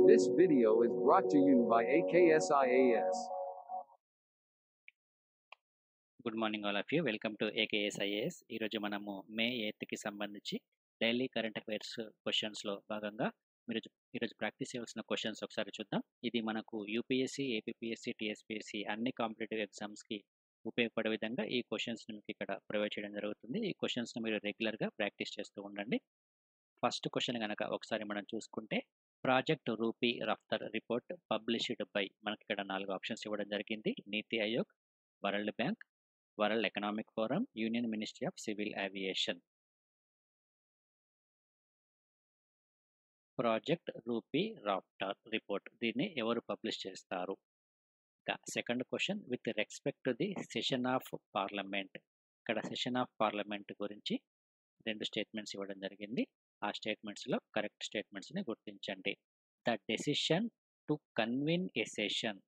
This video is brought to you by AKSIAS. Good morning all of you. Welcome to AKSIAS. ఈరోజు మనము మే 8కి సంబంధించి daily current affairs క్వశ్చన్స్లో భాగంగా మీరు ఈరోజు practice చేయాల్సిన క్వశ్చన్స్ ఒకసారి చూద్దాం. ఇది మనకు యూపీఎస్సీ, ఏపీపీఎస్సీ, టీఎస్పీఎస్సీ అన్ని కాంపిటేటివ్ ఎగ్జామ్స్కి ఉపయోగపడే విధంగా ఈ క్వశ్చన్స్ని మీకు ఇక్కడ ప్రొవైడ్ చేయడం జరుగుతుంది. ఈ క్వశ్చన్స్ని మీరు రెగ్యులర్గా ప్రాక్టీస్ చేస్తూ ఉండండి. ఫస్ట్ క్వశ్చన్ కనుక ఒకసారి మనం చూసుకుంటే, project rupee Raftaar report published by, మనకి ఇక్కడ 4 ఆప్షన్స్ ఇవ్వడం జరిగింది. NITI Aayog, world bank, world economic forum, union ministry of civil aviation. Project rupee Raftaar report, దీన్ని ఎవరు పబ్లిష్ చేస్తారు? ఇక second question, with respect to the session of parliament. ఇక్కడ సెషన్ ఆఫ్ పార్లమెంట్ గురించి 2 స్టేట్మెంట్స్ ఇవ్వడం జరిగింది. ఆ స్టేట్మెంట్స్లో కరెక్ట్ స్టేట్మెంట్స్ని గుర్తించండి. The decision to convene a session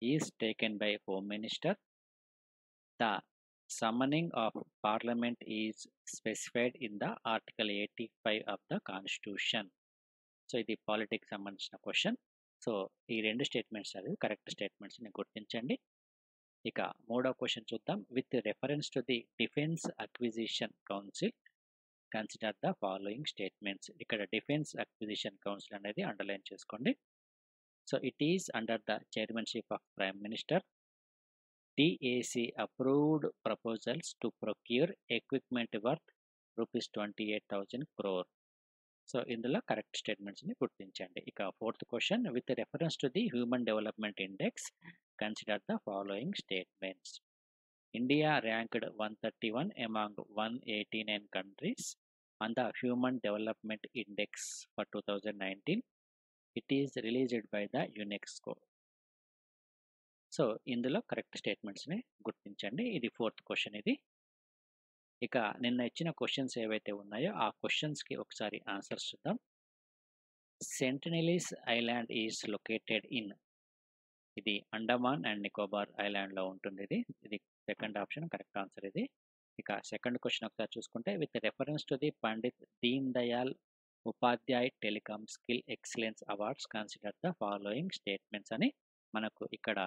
is taken by home minister. The summoning of parliament is specified in the article 85 of the constitution. So ఇది politics సంబంధించిన question. So ఈ 2 statements అది correct స్టేట్మెంట్స్ని గుర్తించండి. ఇక మూడో క్వశ్చన్ చూద్దాం. With reference to the defence acquisition council consider the following statements. ఇక్కడ defence acquisition council అనేది అండర్లైన్ చేసుకోండి. So it is under the chairmanship of prime minister. DAC approved proposals to procure equipment worth rupees 28,000 crore. So ఇందులో correct స్టేట్మెంట్స్ని గుర్తించండి. ఇక fourth question, with reference to the human development index consider the following statements. India ranked 131 among 189 countries on the Human Development Index for 2019. It is released by the UNESCO. So ఇందులో correct స్టేట్మెంట్స్ని గుర్తించండి. ఇది fourth question. ఇది ఇక నిన్న ఇచ్చిన questions ఏవైతే ఉన్నాయో ఆ క్వశ్చన్స్కి ఒకసారి ఆన్సర్స్ చూద్దాం. Sentinelese island is located in, ఇది అండమాన్ అండ్ నికోబార్ ఐలాండ్లో ఉంటుంది. ఇది సెకండ్ ఆప్షన్ కరెక్ట్ ఆన్సర్ ఇది. ఇక సెకండ్ క్వశ్చన్ ఒకసారి చూసుకుంటే, with reference to the Pandit Deen Dayal Upadhyay telecom skill excellence awards consider the following statements అని మనకు ఇక్కడ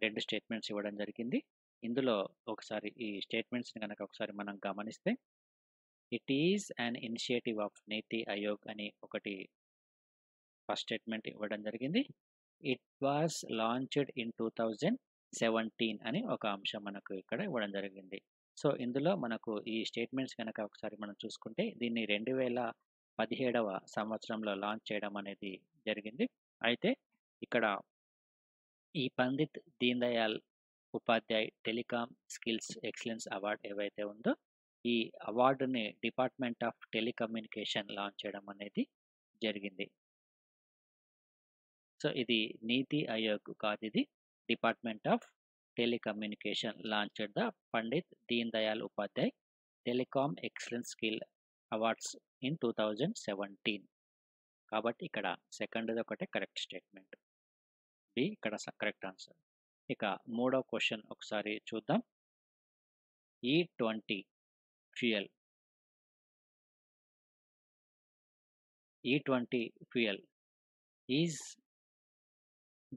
2 స్టేట్మెంట్స్ ఇవ్వడం జరిగింది. ఇందులో ఒకసారి ఈ స్టేట్మెంట్స్ని కనుక ఒకసారి మనం గమనిస్తే, it is an initiative of నీతి ఆయోగ్ అని ఒకటి ఫస్ట్ స్టేట్మెంట్ ఇవ్వడం జరిగింది. ఇట్ వాస్ లాంచ్డ్ ఇన్ 2017 అని ఒక అంశం మనకు ఇక్కడ ఇవ్వడం జరిగింది. సో ఇందులో మనకు ఈ స్టేట్మెంట్స్ కనుక ఒకసారి మనం చూసుకుంటే, దీన్ని 2017వ సంవత్సరంలో లాంచ్ చేయడం అనేది జరిగింది. అయితే ఇక్కడ ఈ Pandit Deen Dayal Upadhyay telecom skills excellence award ఏవైతే ఉందో, ఈ అవార్డుని డిపార్ట్మెంట్ ఆఫ్ టెలికమ్యూనికేషన్ లాంచ్ చేయడం అనేది జరిగింది. సో ఇది నీతి ఆయోగ్ కాదు, ఇది department of telecommunication launched the Pandit Deen Dayal Upadhyay telecom excellence skill awards in 2017. కాబట్టి ఇక్కడ సెకండ్ది ఒకటే కరెక్ట్ స్టేట్మెంట్, బి ఇక్కడ కరెక్ట్ ఆన్సర్. ఇక మూడో క్వశ్చన్ ఒకసారి చూద్దాం. E20 fuel, E20 fuel is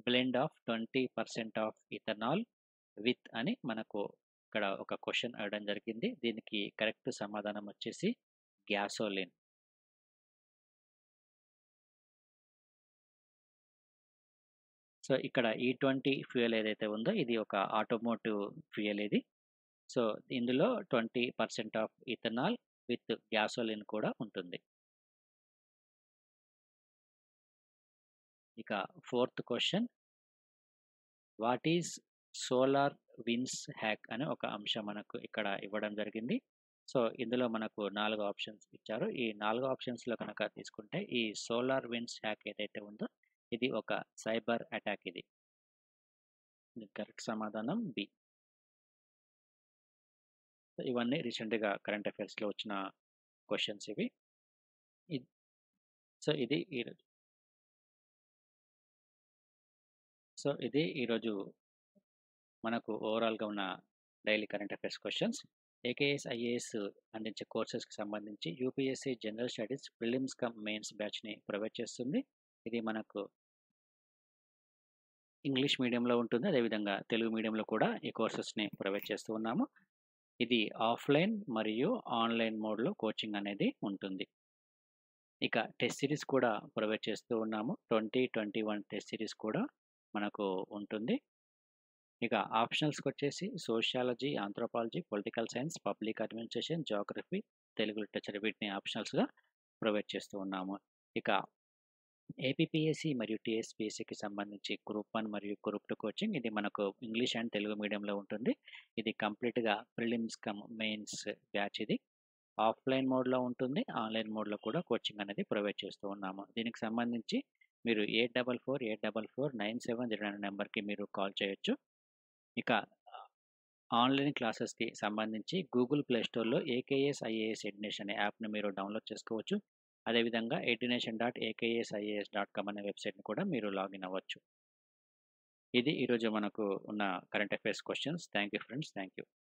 blend of 20% of ethanol with అని మనకు ఇక్కడ ఒక క్వశ్చన్ అడగడం జరిగింది. దీనికి కరెక్ట్ సమాధానం వచ్చేసి గ్యాసోలిన్. సో ఇక్కడ E20 ఫ్యూయల్ ఏదైతే ఉందో ఇది ఒక ఆటోమోటివ్ ఫ్యూయల్ ఇది. సో ఇందులో 20% ఆఫ్ ఇథనాల్ విత్ గ్యాసోలిన్ కూడా ఉంటుంది. ఇక fourth question, what is solar winds hack అనే ఒక అంశం మనకు ఇక్కడ ఇవ్వడం జరిగింది. సో ఇందులో మనకు 4 ఆప్షన్స్ ఇచ్చారు. ఈ 4 ఆప్షన్స్లో కనుక తీసుకుంటే, ఈ సోలార్ విండ్స్ హ్యాక్ ఏదైతే ఉందో ఇది ఒక సైబర్ అటాక్. ఇది కరెక్ట్ సమాధానం బి. ఇవన్నీ రీసెంట్గా కరెంట్ అఫైర్స్లో వచ్చిన క్వశ్చన్స్ ఇవి. సో ఇది ఈరోజు మనకు ఓవరాల్గా ఉన్న daily current affairs questions. AKS, IAS అందించే కోర్సెస్‌కి సంబంధించి UPSC general studies prelims cum mains బ్యాచ్‌ని ప్రొవైడ్ చేస్తుంది. ఇది మనకు ఇంగ్లీష్ మీడియంలో ఉంటుంది. అదేవిధంగా తెలుగు మీడియంలో కూడా ఈ కోర్సెస్‌ని ప్రొవైడ్ చేస్తూ ఉన్నాము. ఇది ఆఫ్‌లైన్ మరియు ఆన్‌లైన్ మోడ్‌లో కోచింగ్ అనేది ఉంటుంది. ఇక టెస్ట్ సిరీస్ కూడా ప్రొవైడ్ చేస్తూ ఉన్నాము. 2021 టెస్ట్ సిరీస్ కూడా మనకు ఉంటుంది. ఇక ఆప్షనల్స్‌కొచ్చేసి sociology, anthropology, political science, public administration, geography, Telugu literature వీటిని ఆప్షనల్స్‌గా ప్రొవైడ్ చేస్తూ ఉన్నాము. ఇక ఏపీపీఎస్సీ మరియు టీఎస్పీఎస్సీకి సంబంధించి గ్రూప్ 1 మరియు గ్రూప్ 2 కోచింగ్ ఇది మనకు ఇంగ్లీష్ అండ్ తెలుగు మీడియంలో ఉంటుంది. ఇది కంప్లీట్‌గా ప్రిలిమ్స్ కమ్ మెయిన్స్ బ్యాచ్ ఇది. ఆఫ్‌లైన్ మోడ్‌లో ఉంటుంది. ఆన్‌లైన్ మోడ్‌లో కూడా కోచింగ్ అనేది ప్రొవైడ్ చేస్తూ ఉన్నాము. దీనికి సంబంధించి మీరు 8448449709 నెంబర్‌కి మీరు కాల్ చేయొచ్చు. ఇక ఆన్‌లైన్ క్లాసెస్‌కి సంబంధించి గూగుల్ ప్లే స్టోర్‌లో ఏకేఎస్ ఐఏఎస్ ఎడ్యునేషన్ అనే యాప్‌ని మీరు డౌన్‌లోడ్ చేసుకోవచ్చు. అదేవిధంగా edunation.akesias.com అనే వెబ్‌సైట్‌ని కూడా మీరు లాగిన్ అవ్వచ్చు. ఇది ఈరోజు మనకు ఉన్న current affairs questions. Thank you friends. Thank you.